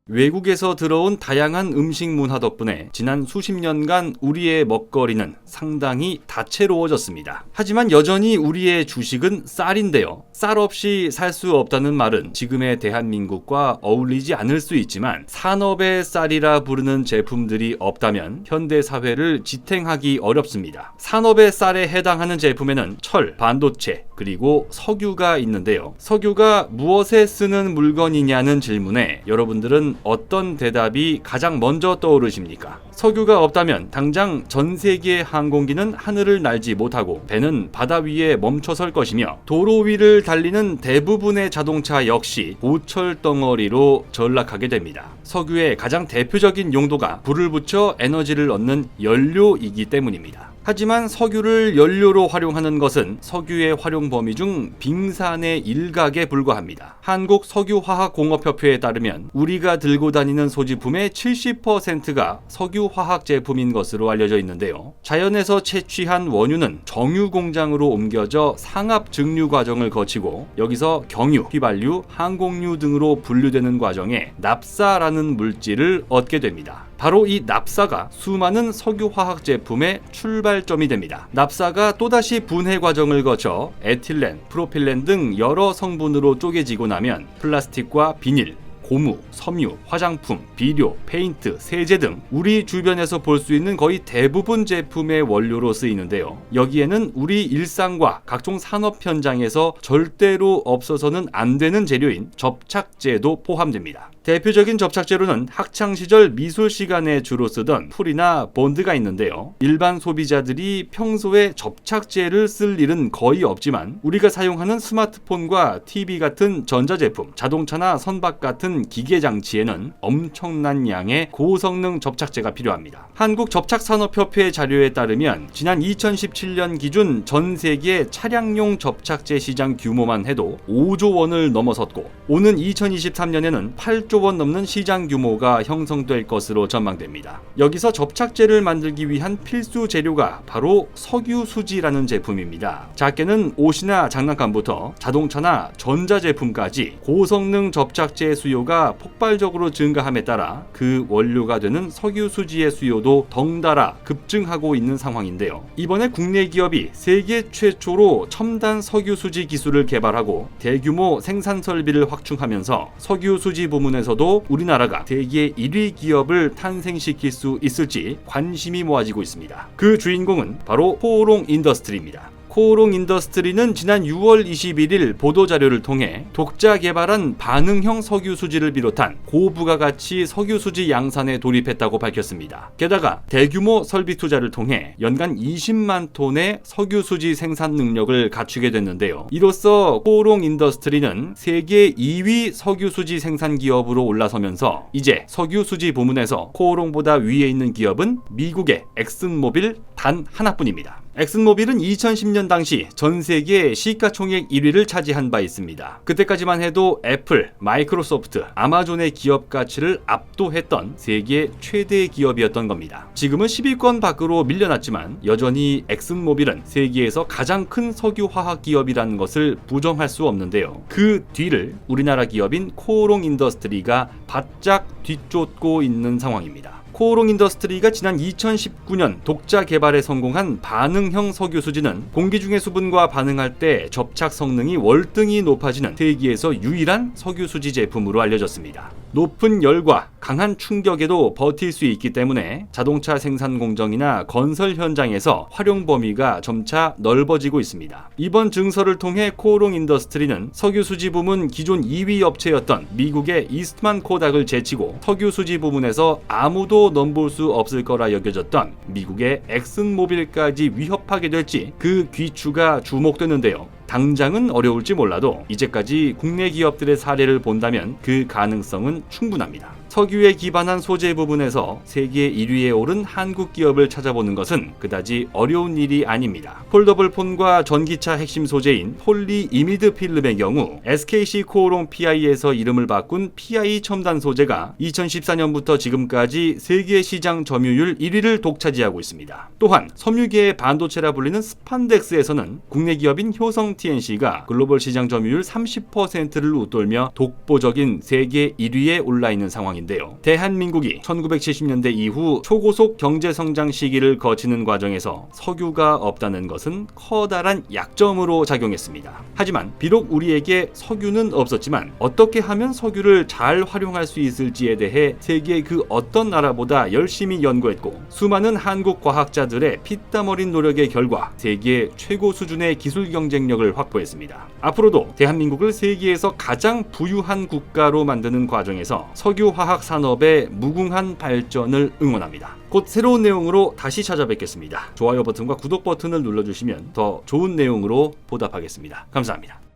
외국에서 들어온 다양한 음식 문화 덕분에 지난 수십 년간 우리의 먹거리는 상당히 다채로워졌습니다. 하지만 여전히 우리의 주식은 쌀인데요. 쌀 없이 살 수 없다는 말은 지금의 대한민국과 어울리지 않을 수 있지만 산업의 쌀이라 부르는 제품들이 없다면 현대 사회를 지탱하기 어렵습니다. 산업의 쌀에 해당하는 제품에는 철, 반도체, 그리고 석유가 있는데요. 석유가 무엇에 쓰는 물건이냐는 질문에 여러분들은 어떤 대답이 가장 먼저 떠오르십니까? 석유가 없다면 당장 전 세계 항공기는 하늘을 날지 못하고 배는 바다 위에 멈춰설 것이며 도로 위를 달리는 대부분의 자동차 역시 고철 덩어리로 전락하게 됩니다. 석유의 가장 대표적인 용도가 불을 붙여 에너지를 얻는 연료이기 때문입니다. 하지만 석유를 연료로 활용하는 것은 석유의 활용 범위 중 빙산의 일각에 불과합니다. 한국석유화학공업협회에 따르면 우리가 들고 다니는 소지품의 70%가 석유화학 제품인 것으로 알려져 있는데요. 자연에서 채취한 원유는 정유 공장으로 옮겨져 상압 증류 과정을 거치고 여기서 경유, 휘발유, 항공유 등으로 분류되는 과정에 납사라는 물질을 얻게 됩니다. 바로 이 납사가 수많은 석유화학 제품의 출발점이 됩니다. 납사가 또다시 분해 과정을 거쳐 에틸렌, 프로필렌 등 여러 성분으로 쪼개지고 나면 플라스틱과 비닐, 고무, 섬유, 화장품, 비료, 페인트, 세제 등 우리 주변에서 볼 수 있는 거의 대부분 제품의 원료로 쓰이는데요. 여기에는 우리 일상과 각종 산업 현장에서 절대로 없어서는 안 되는 재료인 접착제도 포함됩니다. 대표적인 접착제로는 학창시절 미술 시간에 주로 쓰던 풀이나 본드가 있는데요. 일반 소비자들이 평소에 접착제를 쓸 일은 거의 없지만 우리가 사용하는 스마트폰과 TV 같은 전자제품, 자동차나 선박 같은 기계장치에는 엄청난 양의 고성능 접착제가 필요합니다. 한국접착산업협회 자료에 따르면 지난 2017년 기준 전 세계 차량용 접착제 시장 규모만 해도 5조 원을 넘어섰고 오는 2023년에는 8조 원 넘는 시장 규모가 형성될 것으로 전망됩니다. 여기서 접착제를 만들기 위한 필수 재료가 바로 석유수지라는 제품입니다. 작게는 옷이나 장난감부터 자동차나 전자제품까지 고성능 접착제 수요가 폭발적으로 증가함에 따라 그 원료가 되는 석유수지의 수요도 덩달아 급증하고 있는 상황인데요. 이번에 국내 기업이 세계 최초로 첨단 석유수지 기술을 개발하고 대규모 생산 설비를 확충하면서 석유수지 부문에서도 우리나라가 세계 1위 기업을 탄생시킬 수 있을지 관심이 모아지고 있습니다. 그 주인공은 바로 코오롱 인더스트리입니다. 코오롱 인더스트리는 지난 6월 21일 보도자료를 통해 독자 개발한 반응형 석유수지를 비롯한 고부가가치 석유수지 양산에 돌입했다고 밝혔습니다. 게다가 대규모 설비 투자를 통해 연간 20만 톤의 석유수지 생산 능력을 갖추게 됐는데요. 이로써 코오롱 인더스트리는 세계 2위 석유수지 생산 기업으로 올라서면서 이제 석유수지 부문에서 코오롱보다 위에 있는 기업은 미국의 엑슨모빌 단 하나뿐입니다. 엑슨모빌은 2010년 당시 전 세계 시가총액 1위를 차지한 바 있습니다. 그때까지만 해도 애플, 마이크로소프트, 아마존의 기업 가치를 압도했던 세계 최대 기업이었던 겁니다. 지금은 10위권 밖으로 밀려났지만 여전히 엑슨모빌은 세계에서 가장 큰 석유화학 기업이라는 것을 부정할 수 없는데요. 그 뒤를 우리나라 기업인 코오롱 인더스트리가 바짝 뒤쫓고 있는 상황입니다. 코오롱 인더스트리가 지난 2019년 독자 개발에 성공한 반응형 석유수지는 공기 중의 수분과 반응할 때 접착 성능이 월등히 높아지는 세계에서 유일한 석유수지 제품으로 알려졌습니다. 높은 열과 강한 충격에도 버틸 수 있기 때문에 자동차 생산 공정이나 건설 현장에서 활용 범위가 점차 넓어지고 있습니다. 이번 증설을 통해 코오롱 인더스트리는 석유수지 부문 기존 2위 업체였던 미국의 이스트만 코닥을 제치고 석유수지 부문에서 아무도 넘볼 수 없을 거라 여겨졌던 미국의 엑슨모빌까지 위협하게 될지 그 귀추가 주목되는데요. 당장은 어려울지 몰라도 이제까지 국내 기업들의 사례를 본다면 그 가능성은 충분합니다. 석유에 기반한 소재 부분에서 세계 1위에 오른 한국 기업을 찾아보는 것은 그다지 어려운 일이 아닙니다. 폴더블 폰과 전기차 핵심 소재인 폴리이미드 필름의 경우 SKC 코오롱 PI에서 이름을 바꾼 PI 첨단 소재가 2014년부터 지금까지 세계 시장 점유율 1위를 독차지하고 있습니다. 또한 섬유계의 반도체라 불리는 스판덱스에서는 국내 기업인 효성 TNC가 글로벌 시장 점유율 30%를 웃돌며 독보적인 세계 1위에 올라 있는 상황입니다. 상황인데요. 대한민국이 1970년대 이후 초고속 경제성장 시기를 거치는 과정에서 석유가 없다는 것은 커다란 약점으로 작용했습니다. 하지만 비록 우리에게 석유는 없었지만 어떻게 하면 석유를 잘 활용할 수 있을지에 대해 세계 그 어떤 나라보다 열심히 연구했고 수많은 한국 과학자들의 피땀 어린 노력의 결과 세계 최고 수준의 기술 경쟁력을 확보했습니다. 앞으로도 대한민국을 세계에서 가장 부유한 국가로 만드는 과정에서 석유화학 산업의 무궁한 발전을 응원합니다. 곧 새로운 내용으로 다시 찾아뵙겠습니다. 좋아요 버튼과 구독 버튼을 눌러주시면 더 좋은 내용으로 보답하겠습니다. 감사합니다.